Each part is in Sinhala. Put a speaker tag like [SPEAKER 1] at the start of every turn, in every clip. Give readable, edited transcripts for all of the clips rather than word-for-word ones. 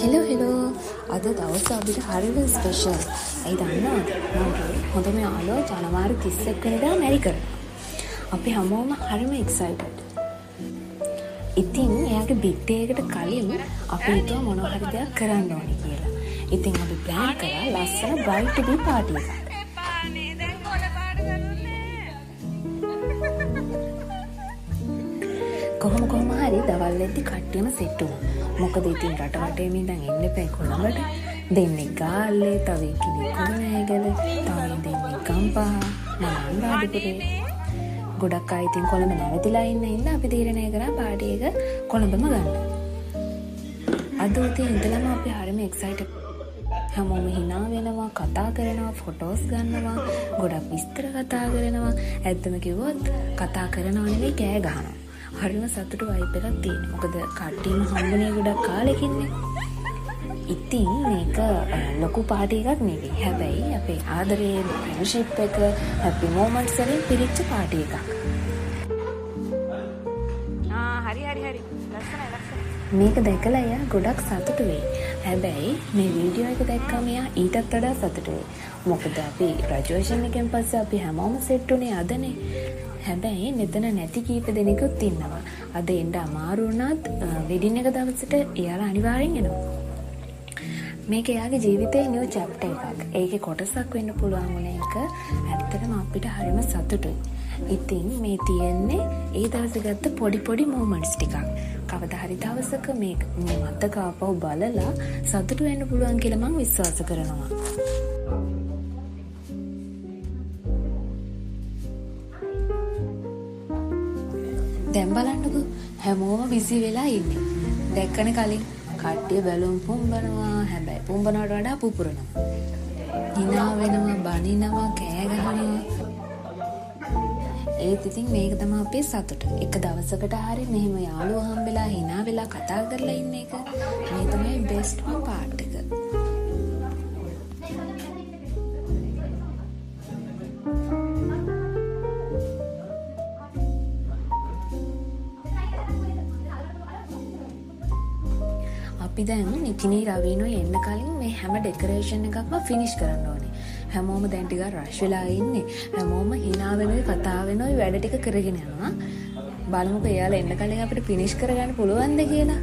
[SPEAKER 1] හෙලෝ අද දවස අපිට හරිම ස්පෙෂල්. ඒ දන්නවද? මගේ හොඳම යාළුවා ජනවාරි 31 වෙනිදා මැරි කරනවා. අපි හැමෝම හරිම එක්සයිටඩ්. ඉතින් එයාගේ බිග් ඩේ එකට කලින් අපි හිතුවා මොනවා හරි දෙයක් කරන්න ඕනේ කියලා. ඉතින් අපි ප්ලෑන් කරා ලස්සන බ්‍රයිට් ටු බී පාටි එකක්. කොහොම හරි දවල් වෙද්දි කට්ටියම සෙට් වුණා. මොකද ඉතින් රට වටේම ඉඳන් එන්න එපා කොළඹට. දෙන්නේ ගාල්ලේ, තව එක්කෙනෙක් කොළඹෑගල, තව දෙන්නේ ගම්පහ, මම අනුරාධපුරේ. ගොඩක් අය ඉතින් කොළඹ නැවතිලා ඉන්න අපි තීරණය කරා පාටි එක කොළඹම ගන්න. අද උදේ ඉඳලම අපි හරිම එක්සයිටඩ්. හැමෝම hina වෙනවා, කතා කරනවා, ෆොටෝස් ගන්නවා, ගොඩක් විස්තර කතා කරනවා. ඇත්තම කිව්වොත් කතා කරනව නෙවෙයි කෑ ගහනවා. හරිම සතුටු වයිබ් එකක් තියෙනවා. මොකද කට්ටියම හම්බුනේ ගොඩක් කාලෙකින්නේ. ඉතින් මේක ලොකු පාටි එකක් නෙවෙයි. හැබැයි අපේ ආදරේ, ෆ්‍රෙන්ඩ්ෂිප් එක, හැපි මොමන්ට්ස් වලින් පිරිච්ච පාටි එකක්. හරි. ලස්සනයි. මේක දැකලා එයා ගොඩක් සතුටු වෙයි. හැබැයි මේ වීඩියෝ එක දැක්කම එයා ඊටත් වඩා සතුටු වෙයි. මොකද අපි ග්‍රැජුවේෂන් එකෙන් පස්සේ අපි හැමෝම සෙට් උනේ අදනේ. හැබැයි මෙතන නැති කීප දෙනෙකුත් ඉන්නවා. අද එන්න අමාරු වුණත් වෙඩින් එක දවසට එයාලා අනිවාර්යෙන් එනවා. මේක එයාගේ ජීවිතේ නියු චැප්ටර් එකක්. ඒකේ කොටසක් වෙන්න පුළුවන් වුණ එක ඇත්තටම අපිට හරිම සතුටුයි. ඉතින් මේ තියෙන්නේ ඒ දවසේ ගත්ත පොඩි මොමන්ට්ස් ටිකක්. කවදා හරි දවසක මේ මතක ආපහු බලලා සතුටු වෙන්න පුළුවන් කියලා මම විශ්වාස කරනවා. දැන් බලන්නකෝ හැමෝම බිසි වෙලා ඉන්නේ. දැක්කනේ කලින් කට්ටිය බැලුම් පුම්බනවා. හැබැයි පුම්බනවට වඩා පුපුරනවා. hina වෙනවා, බනිනවා, කෑ ගහනවා. ඒත් ඉතින් මේක තමයි අපේ සතුට. එක දවසකට හරි මෙහෙම යාළුවෝ හම්බෙලා hina වෙලා කතා කරලා ඉන්න එක මේ තමයි බෙස්ට්ම පාර්ට් එක. අපි දැන් නිකිනී රවීනෝ එන්න කලින් මේ හැම ඩෙකොරේෂන් එකක්ම ෆිනිෂ් කරන්න ඕනේ. හැමෝම දැන් ටිකක් රෂ් වෙලා ඉන්නේ. හැමෝම hina වෙනොයි කතා වෙනොයි වැඩ ටික කරගෙන යනවා. බලමුකෝ එයාලා එන්න කලින් අපිට ෆිනිෂ් කරගන්න පුළුවන්ද කියලා.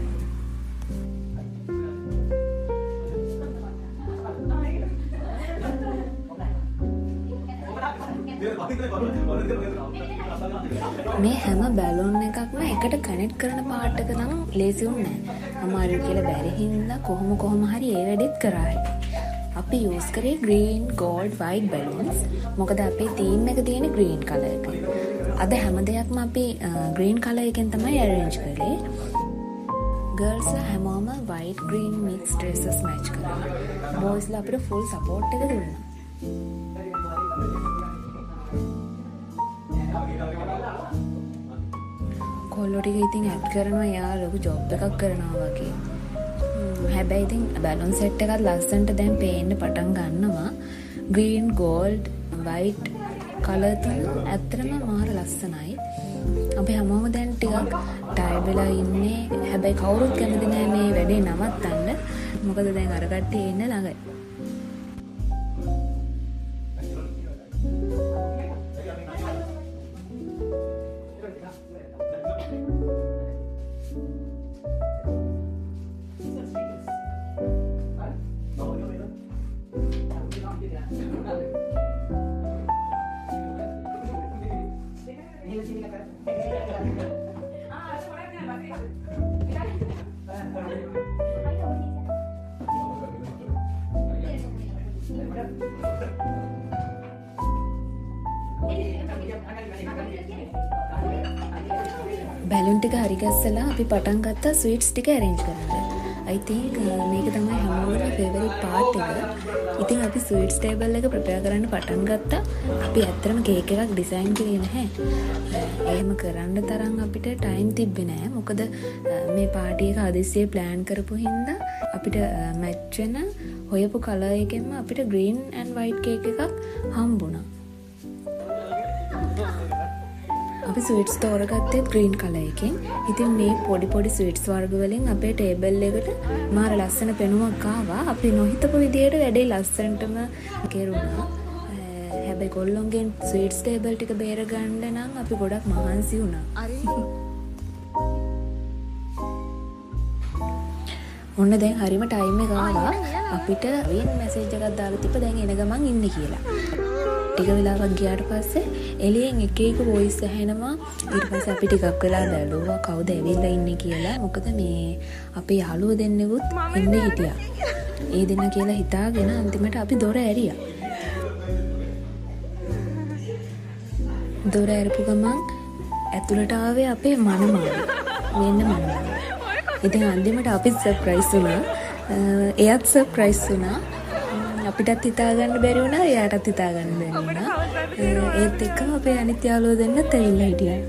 [SPEAKER 1] මේ හැම බැලුන් එකක්ම එකට කනෙක්ට් කරන පාර්ට් එක නම් ලේසි වුණේ නැහැ. අමාරු කියලා බැරි හින්දා කොහොම හරි ඒ වැඩෙත් කරා. අපි යූස් කරේ green, gold, white balloons. මොකද අපේ තීම් එක තියෙන්නේ green color එක. අද හැම දෙයක්ම අපි green color එකෙන් තමයි arrange කරේ. girls ලා හැමෝම white green mix dresses match කරා. boys ලා අපිට full support එක දුන්නා. කොල්ලෝ ටික ඉතින් ඇඩ් කරනවා යා ලොකු ජොබ් එකක් කරනවා වගේ. හැබැයි ඉතින් බැලුන් සෙට් එකත් ලස්සනට දැන් පේන්න පටන් ගන්නවා. green, gold, white color තුන ඇත්තටම මාර ලස්සනයි. අපි හැමෝම දැන් ටිකක් ටයර්ඩ් වෙලා ඉන්නේ. හැබැයි කවුරුත් කැමති නෑ මේ වැඩේ නවත්තන්න. මොකද දැන් අර කට්ටිය එන්න ළඟයි. බැලුන් ටික හරි ගස්සලා අපි පටන් ගත්තා ස්වීට්ස් ටික arrange කරන්න. I think මේක තමයි හැමෝගෙම favorite part එක. ඉතින් අපි ස්වීට්ස් ටේබල් එක prepare කරන්න පටන් ගත්තා. අපි ඇත්තටම කේක් එකක් design කරේ නැහැ. එහෙම කරන්න තරම් අපිට time තිබ්බේ නැහැ. මොකද මේ party එක හදිස්සියේ plan කරපු හින්දා අපිට match වෙන හොයපු color එකෙන්ම අපිට green and white cake එකක් හම්බුණා. අපි ස්වීට්ස් තෝරගත්තේ ග්‍රීන් කලර් එකෙන්. ඉතින් මේ පොඩි ස්වීට්ස් වර්ග වලින් අපේ ටේබල් එකට මාර ලස්සන පෙනුමක් ආවා. අපි නොහිතපු විදියට වැඩේ ලස්සනටම කෙරුණා. හැබැයි කොල්ලොන්ගෙන් ස්වීට්ස් ටේබල් ටික බේර ගන්න නම් අපි ගොඩක් මහන්සි වුණා. ඔන්න දැන් හරිම ටයිම් එක ආවා. අපිට වෙන මැසේජ් එකක් දාලා තිබ්බ දැන් එන ගමන් ඉන්නේ කියලා. ටික වෙලාවක් ගියාට පස්සේ එළියෙන් එක වොයිස් ඇහෙනවා. ඊට පස්සේ අපි ටිකක් වෙලා බැලුවා කවුද ඇවිල්ලා ඉන්නේ කියලා. මොකද මේ අපේ යාළුවෝ දෙන්නෙකුත් ඉන්නේ හිටියා. ඒ දෙන්න කියලා හිතාගෙන අන්තිමට අපි දොර ඇරියා. දොර ඇරපු ගමන් ඇතුළට ආවේ අපේ මනමාව. වෙන්න මනමාව. ඉතින් අන්තිමට අපිත් සර්ප්‍රයිස් වුණා. එයාත් සර්ප්‍රයිස් වුණා. අපිටත් හිතාගන්න බැරි වුණා, එයාටත් හිතාගන්න බැරි වුණා. ඒත් එක්කම අපේ අනිත් යාළුවෝ දෙන්නත් ඇවිල්ලා හිටියා.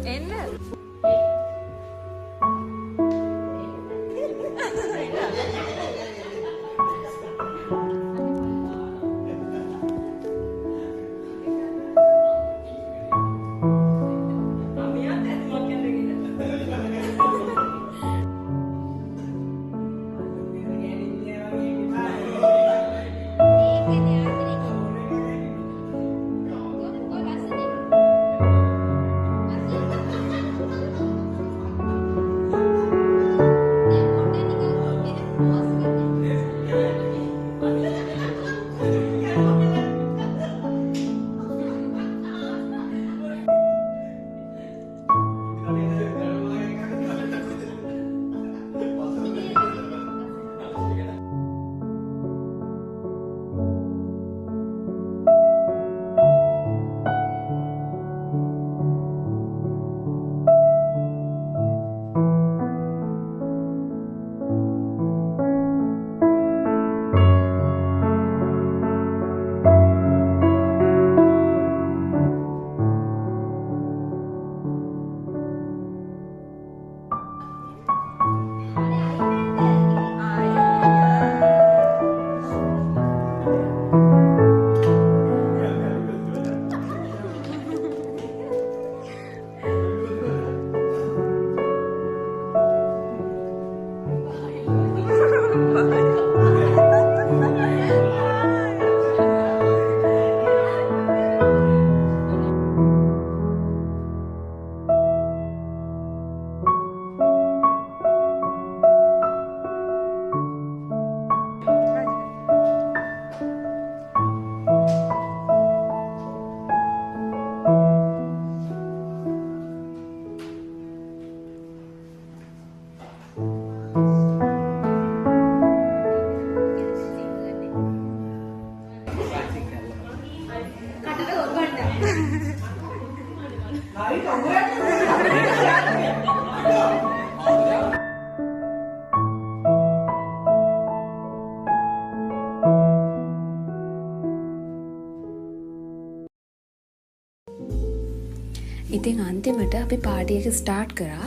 [SPEAKER 1] ඉතින් අන්තිමට අපි පාටි එක ස්ටාර්ට් කරා.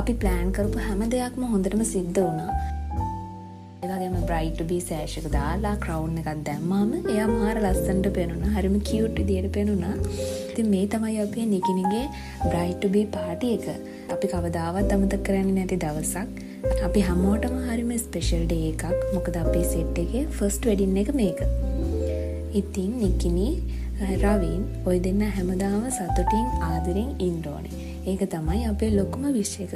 [SPEAKER 1] අපි ප්ලෑන් කරපු හැම දෙයක්ම හොඳටම සිද්ධ වුණා. ඒ වගේම බ්‍රයිඩ් ටු බී සෑෂ් එක දාලා ක්‍රවුන් එකක් දැම්මාම එයා මාර ලස්සනට පෙනුණා. හරිම කියුට් විදියට පෙනුණා. ඉතින් මේ තමයි අපේ නිකිනිගේ බ්‍රයිඩ් ටු බී පාටි එක. අපි කවදාවත් අමතක කරන්නේ නැති දවසක්. අපි හැමෝටම හරිම ස්පෙෂල් ඩේ එකක්. මොකද අපේ සෙට් එකේ ෆස්ට් වෙඩින් එක මේක. ඉතින් නිකිනි රවින් ඔය දෙන්න හැමදාම සතුටින් ආදරෙන් ඉන්න ඕනේ. ඒක තමයි අපේ ලොකුම විශ් එක.